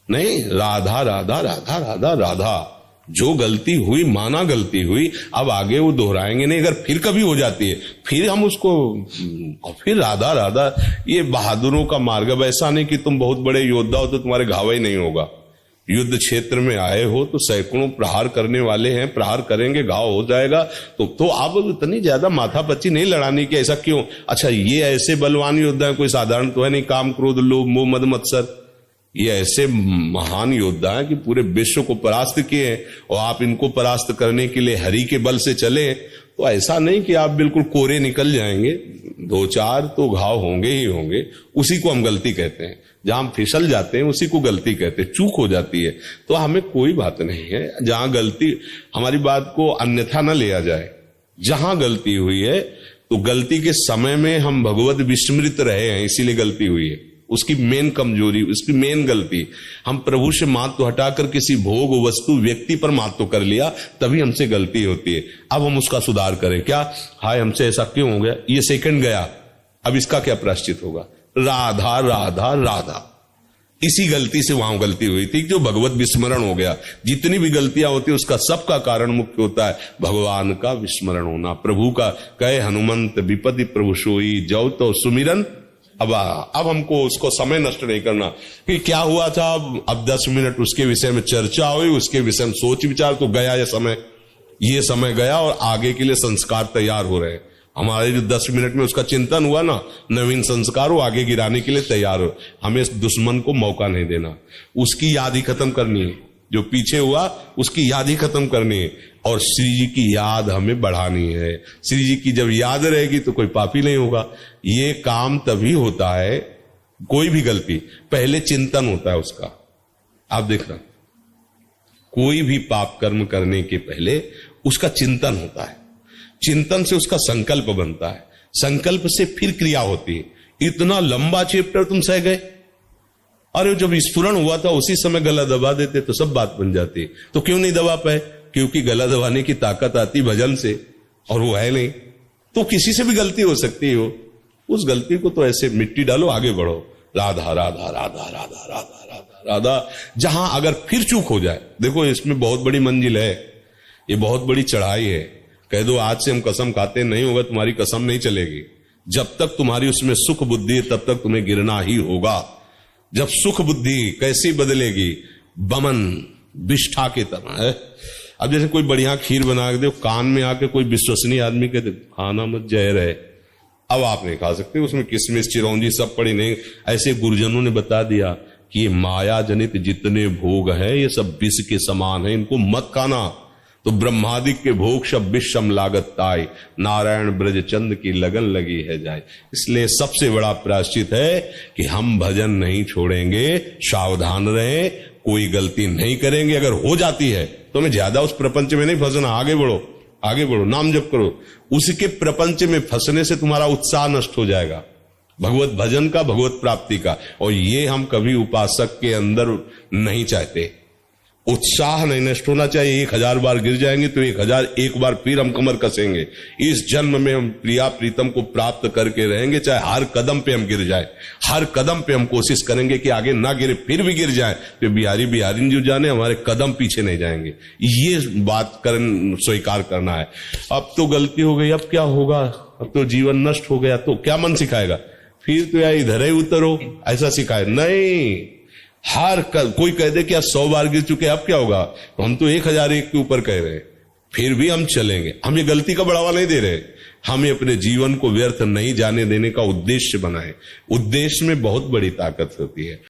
नहीं, राधा राधा राधा राधा राधा। जो गलती हुई माना गलती हुई, अब आगे वो दोहराएंगे नहीं। अगर फिर कभी हो जाती है फिर हम उसको, और फिर राधा राधा। ये बहादुरों का मार्ग। अब ऐसा नहीं कि तुम बहुत बड़े योद्धा हो तो तुम्हारे घाव ही नहीं होगा। युद्ध क्षेत्र में आए हो तो सैकड़ों प्रहार करने वाले हैं, प्रहार करेंगे, घाव हो जाएगा। तो आप इतनी ज्यादा माथापच्ची नहीं लड़ानी कि ऐसा क्यों। अच्छा, ये ऐसे बलवान योद्धा है, कोई साधारण तो है नहीं। काम क्रोध लोभ मोह मद मत्सर, ये ऐसे महान योद्धा हैं कि पूरे विश्व को परास्त किए हैं, और आप इनको परास्त करने के लिए हरि के बल से चले। तो ऐसा नहीं कि आप बिल्कुल कोरे निकल जाएंगे, 2-4 तो घाव होंगे ही होंगे। उसी को हम गलती कहते हैं। जहां हम फिसल जाते हैं उसी को गलती कहते हैं। चूक हो जाती है तो हमें कोई बात नहीं है। जहां गलती, हमारी बात को अन्यथा न लिया जाए। जहां गलती हुई है तो गलती के समय में हम भगवत विस्मृत रहे हैं, इसीलिए गलती हुई है। उसकी मेन कमजोरी, उसकी मेन गलती, हम प्रभु से महत्व हटाकर किसी भोग वस्तु व्यक्ति पर महत्व कर लिया, तभी हमसे गलती होती है। अब हम उसका सुधार करें। क्या हाय, हमसे ऐसा क्यों हो गया, ये सेकंड गया, अब इसका क्या प्रायश्चित होगा। राधा राधा राधा, इसी गलती से वहां गलती हुई थी, जो भगवत विस्मरण हो गया। जितनी भी गलतियां होती है उसका सबका कारण मुख्य होता है भगवान का विस्मरण होना। प्रभु का कहे हनुमंत विपत्ति प्रभु सोई, जौ तो सुमिरन। अब हमको उसको समय नष्ट नहीं करना कि क्या हुआ था। अब 10 मिनट उसके विषय में चर्चा हुई, उसके विषय में सोच विचार, तो गया ये समय गया, और आगे के लिए संस्कार तैयार हो रहे हैं। हमारे जो 10 मिनट में उसका चिंतन हुआ ना, नवीन संस्कार वो आगे गिराने के लिए तैयार हो। हमें इस दुश्मन को मौका नहीं देना, उसकी याद ही खत्म करनी है। जो पीछे हुआ उसकी याद ही खत्म करनी है, और श्री जी की याद हमें बढ़ानी है। श्री जी की जब याद रहेगी तो कोई पापी नहीं होगा। ये काम तभी होता है, कोई भी गलती पहले चिंतन होता है उसका। आप देखना, कोई भी पाप कर्म करने के पहले उसका चिंतन होता है। चिंतन से उसका संकल्प बनता है, संकल्प से फिर क्रिया होती है। इतना लंबा चैप्टर तुम सह गए, अरे जब स्फुरण हुआ था उसी समय गला दबा देते तो सब बात बन जाती। तो क्यों नहीं दबा पाए, क्योंकि गला दबाने की ताकत आती भजन से, और वो है नहीं। तो किसी से भी गलती हो सकती हो, उस गलती को तो ऐसे मिट्टी डालो, आगे बढ़ो। राधा राधा राधा राधा राधा राधा राधा। जहां अगर फिर चूक हो जाए, देखो इसमें बहुत बड़ी मंजिल है, ये बहुत बड़ी चढ़ाई है। कह दो आज से हम कसम खाते नहीं होगा, तुम्हारी कसम नहीं चलेगी। जब तक तुम्हारी उसमें सुख बुद्धि है तब तक तुम्हें गिरना ही होगा। जब सुख बुद्धि कैसी बदलेगी, बमन विष्ठा के तरह है। अब जैसे कोई बढ़िया खीर बना के दे, कान में आके कोई विश्वसनीय आदमी कहते खाना मत, जहर है, अब आप नहीं खा सकते, उसमें किशमिश चिरौंजी सब पड़ी नहीं। ऐसे गुरुजनों ने बता दिया कि ये माया जनित जितने भोग है ये सब विष के समान है, इनको मत खाना। तो ब्रह्मादिक के भोग सब विषम लागत ताई, नारायण ब्रज चंद की लगन लगी है जाए। इसलिए सबसे बड़ा प्रायश्चित है कि हम भजन नहीं छोड़ेंगे, सावधान रहें, कोई गलती नहीं करेंगे। अगर हो जाती है तो हमें ज्यादा उस प्रपंच में नहीं फंसना, आगे बढ़ो, आगे बढ़ो, नाम जप करो। उसके प्रपंच में फंसने से तुम्हारा उत्साह नष्ट हो जाएगा, भगवत भजन का, भगवत प्राप्ति का। और ये हम कभी उपासक के अंदर नहीं चाहते। उत्साह नहीं नष्ट होना चाहिए। 1000 बार गिर जाएंगे तो 1001 बार फिर हम कमर कसेंगे। इस जन्म में हम प्रिया प्रीतम को प्राप्त करके रहेंगे, चाहे हर कदम पे हम गिर जाए, हर कदम पे हम कोशिश करेंगे कि आगे ना गिरे, फिर भी गिर जाए तो बिहारी जो जाने, हमारे कदम पीछे नहीं जाएंगे। ये बात स्वीकार करना है। अब तो गलती हो गई, अब क्या होगा, अब तो जीवन नष्ट हो गया, तो क्या मन सिखाएगा, फिर तो यार इधर ही उतरो, ऐसा सिखाए नहीं। कोई कह दे कि आप 100 बार गिर चुके, अब क्या होगा, तो हम तो 1001 के ऊपर कह रहे हैं, फिर भी हम चलेंगे। हम ये गलती का बढ़ावा नहीं दे रहे, हमें अपने जीवन को व्यर्थ नहीं जाने देने का उद्देश्य बनाए। उद्देश्य में बहुत बड़ी ताकत होती है।